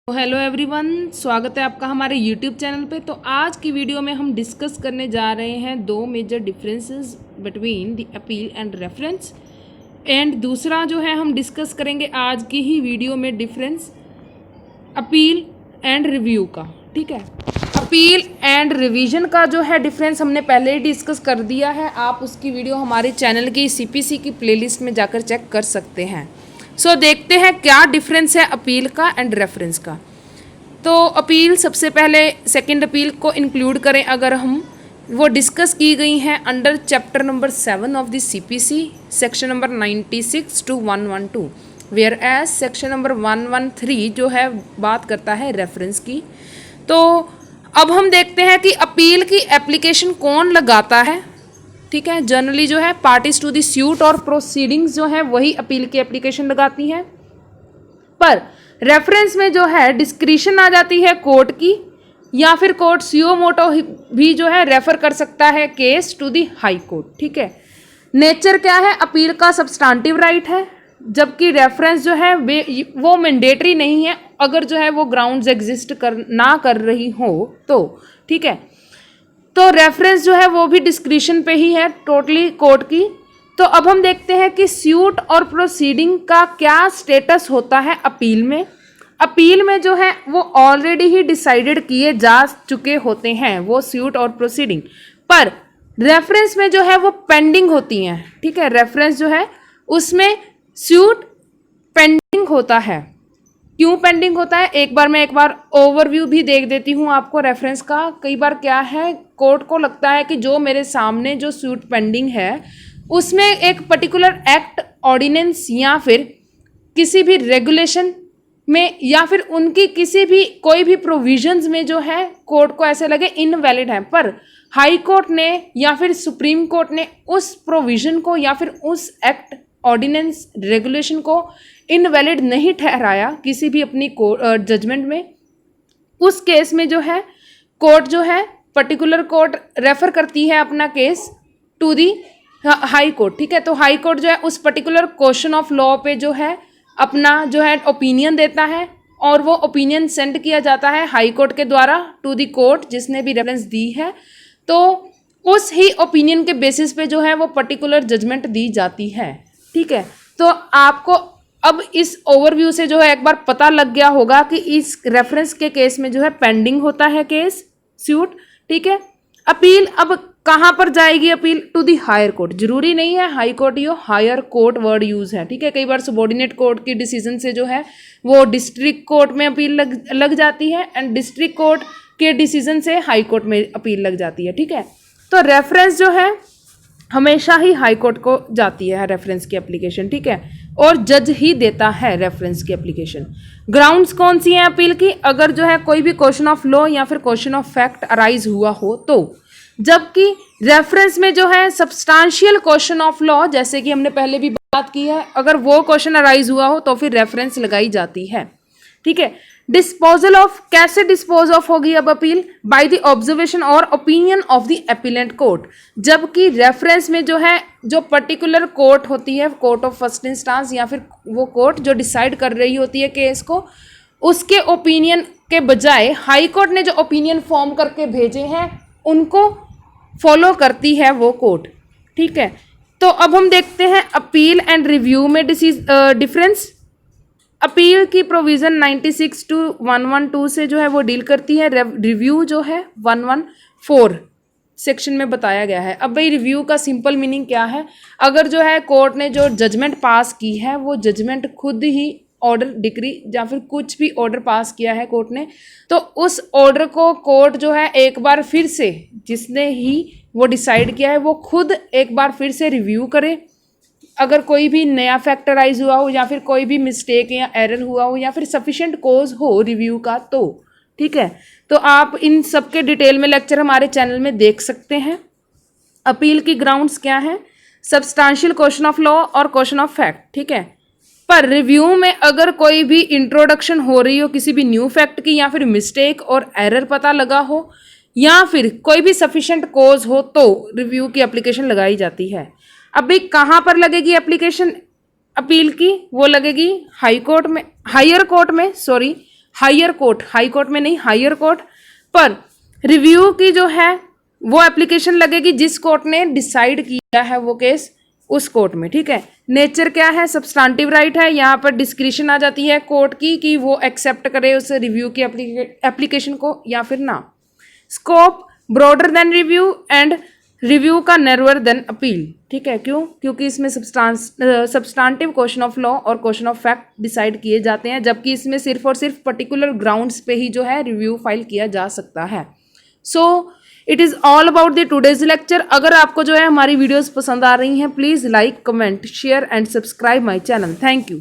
तो hello everyone, स्वागत है आपका हमारे यूट्यूब चैनल पे। तो आज की वीडियो में हम डिस्कस करने जा रहे हैं दो major differences between the appeal and reference. And दूसरा जो है हम डिस्कस करेंगे आज की ही वीडियो में डिफरेंस अपील एंड रिव्यू का। ठीक है, अपील एंड रिवीजन का जो है डिफरेंस हमने पहले ही डिस्कस कर दिया है। आप उसकी वीडियो हमारे चैनल की सीपीसी की प्लेलिस्ट में जाकर चेक कर सकते हैं। सो देखते हैं क्या डिफरेंस है अपील का एंड रेफरेंस का। तो अपील, सबसे पहले सेकंड अपील को इंक्लूड करें अगर हम, वो डिस्कस की गई हैं under chapter number 7 of the CPC, section number 96 to 112, whereas section number 113 जो है बात करता है रेफरेंस की। तो अब हम देखते हैं कि अपील की एप्लीकेशन कौन लगाता है। ठीक है, जनरली जो है पार्टीज टू द सूट और प्रोसीडिंग्स जो है वही अपील की एप्लीकेशन लगाती हैं, पर रेफरेंस में जो है डिस्क्रिशन आ जाती है कोर्ट की, या फिर कोर्ट सुओ मोटो भी जो है रेफर कर सकता है case to the high court. ठीक है, नेचर क्या है, अपील का सब्सटेंटिव राइट है, जबकि रेफरेंस जो है वो मैंडेटरी नहीं है अगर जो है वो ग्राउंड्स एग्जिस्ट ना कर रही हो तो। ठीक है, तो रेफरेंस जो है वो भी डिस्क्रिशन पे ही है टोटली कोर्ट की। तो अब हम देखते हैं कि सूट और प्रोसीडिंग का क्या स्टेटस होता है अपील में। अपील में जो है वो ऑलरेडी ही डिसाइडेड किए जा चुके होते हैं वो सूट और प्रोसीडिंग, पर रेफरेंस में जो है वो पेंडिंग होती हैं। ठीक है, रेफरेंस जो है उसमें सूट पेंडिंग होता है। क्यों पेंडिंग होता है, एक बार ओवरव्यू भी देख देती हूँ आपको रेफरेंस का। कई बार क्या है, कोर्ट को लगता है कि जो मेरे सामने जो सूट पेंडिंग है उसमें एक पर्टिकुलर एक्ट, ऑर्डिनेंस या फिर किसी भी रेगुलेशन में या फिर उनकी किसी भी कोई भी प्रोविजंस में जो है कोर्ट को ऐसे लगे इनवैलिड है, पर हाई कोर्ट ने या फिर सुप्रीम कोर्ट ने उस प्रोविजन को या फिर उस एक्ट, ऑर्डिनेंस, रेगुलेशन को इनवैलिड नहीं ठहराया किसी भी अपनी जजमेंट में। उस केस में जो है कोर्ट जो है पर्टिकुलर कोर्ट रेफर करती है अपना case to the high court. ठीक है, तो हाई कोर्ट जो है उस पर्टिकुलर क्वेश्चन ऑफ लॉ पे जो है अपना जो है ओपिनियन देता है, और वो ओपिनियन सेंड किया जाता है हाई कोर्ट के द्वारा टू दी कोर्ट जिसने भी रेफरेंस दी है। तो उस ही ओपिनियन के बेसिस पे जो है वो पर्टिकुलर जजमेंट दी जाती है। ठीक है, तो आपको अब इस ओवरव्यू से जो है एक बार पता लग गया होगा कि इस रेफरेंस के केस में जो है पेंडिंग होता है केस सूट। ठीक है, अपील अब कहाँ पर जाएगी, appeal to the higher court. जरूरी नहीं है हाई कोर्ट ही हो, हायर कोर्ट वर्ड यूज है। ठीक है, कई बार सबॉर्डिनेट कोर्ट की डिसीजन से जो है वो डिस्ट्रिक्ट कोर्ट में अपील लग जाती है, एंड डिस्ट्रिक्ट कोर्ट के डिसीजन से हाई कोर्ट में अपील लग जाती है। ठीक है, तो रेफरेंस जो है हमेशा ही हाई कोर्ट को जाती है रेफरेंस की एप्लीकेशन। ठीक है, और जज ही देता है रेफरेंस की एप्लीकेशन। ग्राउंड्स कौन सी हैं अपील की, अगर जो है कोई भी क्वेश्चन ऑफ लॉ या फिर क्वेश्चन ऑफ फैक्ट अराइज हुआ हो तो, जबकि रेफरेंस में जो है सब्सटेंशियल क्वेश्चन ऑफ लॉ, जैसे कि हमने पहले भी बात की है, अगर वो क्वेश्चन अराइज हुआ हो तो फिर रेफरेंस लगाई जाती है। ठीक है, डिस्पोजल ऑफ, कैसे डिस्पोज ऑफ होगी अब अपील, बाय द ऑब्जर्वेशन और opinion of the appellate court. जबकि रेफरेंस में जो है जो पर्टिकुलर कोर्ट होती है, कोर्ट ऑफ फर्स्ट इंस्टांस या फिर वो कोर्ट जो डिसाइड कर रही होती है केस को, उसके ओपिनियन के बजाय हाई कोर्ट ने जो ओपिनियन फॉर्म करके भेजे हैं उनको फॉलो करती है वो कोर्ट। ठीक है, तो अब हम देखते हैं अपील एंड रिव्यू में डिफरेंस। अपील की प्रोविज़न 96 to 112 से जो है वो डील करती है, रिव्यू जो है 114 सेक्शन में बताया गया है। अब भाई रिव्यू का सिंपल मीनिंग क्या है, अगर जो है कोर्ट ने जो जजमेंट पास की है वो जजमेंट खुद ही ऑर्डर, डिक्री या फिर कुछ भी ऑर्डर पास किया है कोर्ट ने, तो उस ऑर्डर को कोर्ट जो है एक बार फिर से, जिसने ही वो डिसाइड किया है वो खुद एक बार फिर से रिव्यू करे। अगर कोई भी नया फैक्टराइज हुआ हो या फिर कोई भी मिस्टेक या एरर हुआ हो या फिर सफिशिएंट कोज हो रिव्यू का तो। ठीक है, तो आप इन सब के डिटेल में लेक्चर हमारे चैनल में देख सकते हैं। अपील की ग्राउंड्स क्या है, सब्सटेंशियल क्वेश्चन ऑफ लॉ और क्वेश्चन ऑफ फैक्ट। ठीक है, पर रिव्यू में अगर कोई भी इंट्रोडक्शन हो रही हो किसी भी न्यू फैक्ट की, या फिर मिस्टेक और एरर पता लगा हो, या फिर कोई भी सफिशिएंट कोज हो, तो रिव्यू की एप्लीकेशन लगाई जाती है। अभी कहाँ पर लगेगी एप्लीकेशन अपील की, वो लगेगी हाई कोर्ट में, हायर कोर्ट में, sorry, higher court, high court में नहीं, हायर कोर्ट पर रिव्यू की जो है वो एप्लीकेशन लगेगी जिस कोर्ट ने डिसाइड किया है वो केस उस कोर्ट में, ठीक है। नेचर क्या है, सब्सटेंटिव राइट है, यहाँ पर डिस्क्रिशन आ जाती है कोर्ट की कि वो एक्सेप्ट करे उस रिव्यू की एप्लीकेशन को या फिर ना। Scope broader then review and review का नैरोअर देन अपील, ठीक है। क्यों? क्योंकि इसमें सब्सटेंटिव क्वेश्चन ऑफ लॉ और क्वेश्चन ऑफ फैक्ट डिसाइड किए जाते हैं, जबकि इसमें सिर्फ और सिर्फ पर्टिकुलर ग्राउंड्स पे ही जो है रिव्यू फाइल किया जा सकता है। So it is all about the today's lecture. अगर आपको जो है हमारी वीडियोस पसंद आ रही हैं, please like, comment, share and subscribe my channel. Thank you.